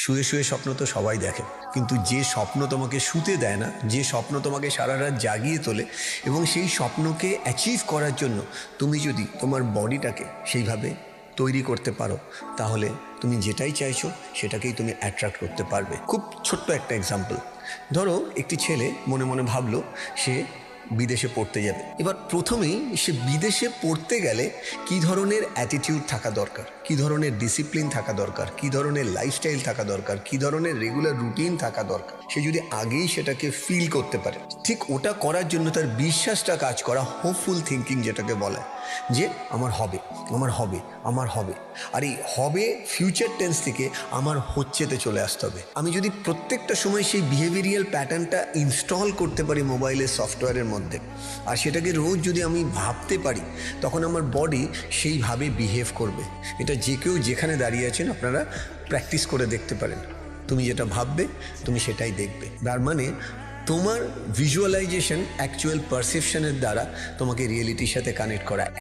শুয়ে শুয়ে স্বপ্ন তো সবাই দেখে, কিন্তু যে স্বপ্ন তোমাকে শুতে দেয় না, যে স্বপ্ন তোমাকে সারা রাত জাগিয়ে তোলে, এবং সেই স্বপ্নকে অ্যাচিভ করার জন্য তুমি যদি তোমার বডিটাকে সেইভাবে তৈরি করতে পারো, তাহলে তুমি যেটাই চাইছো সেটাকেই তুমি অ্যাট্রাক্ট করতে পারবে। খুব ছোট্ট একটা এক্সাম্পল, ধরো একটি ছেলে মনে মনে ভাবলো সে বিদেশে পড়তে যাবে। এবার প্রথমেই সে বিদেশে পড়তে গেলে কী ধরনের অ্যাটিটিউড থাকা দরকার, কী ধরনের ডিসিপ্লিন থাকা দরকার, কী ধরনের লাইফস্টাইল থাকা দরকার, কী ধরনের রেগুলার রুটিন থাকা দরকার, সে যদি আগেই সেটাকে ফিল করতে পারে, ঠিক ওটা করার জন্য তার বিশ্বাসটা কাজ করা, হোপফুল থিঙ্কিং যেটাকে বলে, যে আমার হবে, আমার হবে, আমার হবে। আর এই হবে ফিউচার টেন্স থেকে আমার হচ্ছেতে চলে আসতে হবে। আমি যদি প্রত্যেকটা সময় সেই বিহেভিয়ারাল প্যাটার্নটা ইনস্টল করতে পারি মোবাইলের সফটওয়্যারের মধ্যে, আর সেটাকে রোজ যদি আমি ভাবতে পারি, তখন আমার বডি সেইভাবে বিহেভ করবে। এটা যে কেউ যেখানে দাঁড়িয়ে আছেন আপনারা প্র্যাকটিস করে দেখতে পারেন। তুমি যেটা ভাববে তুমি সেটাই দেখবে। তার মানে তোমার ভিজুয়ালাইজেশন অ্যাকচুয়াল পারসেপশনের দ্বারা তোমাকে রিয়েলিটির সাথে কানেক্ট করা।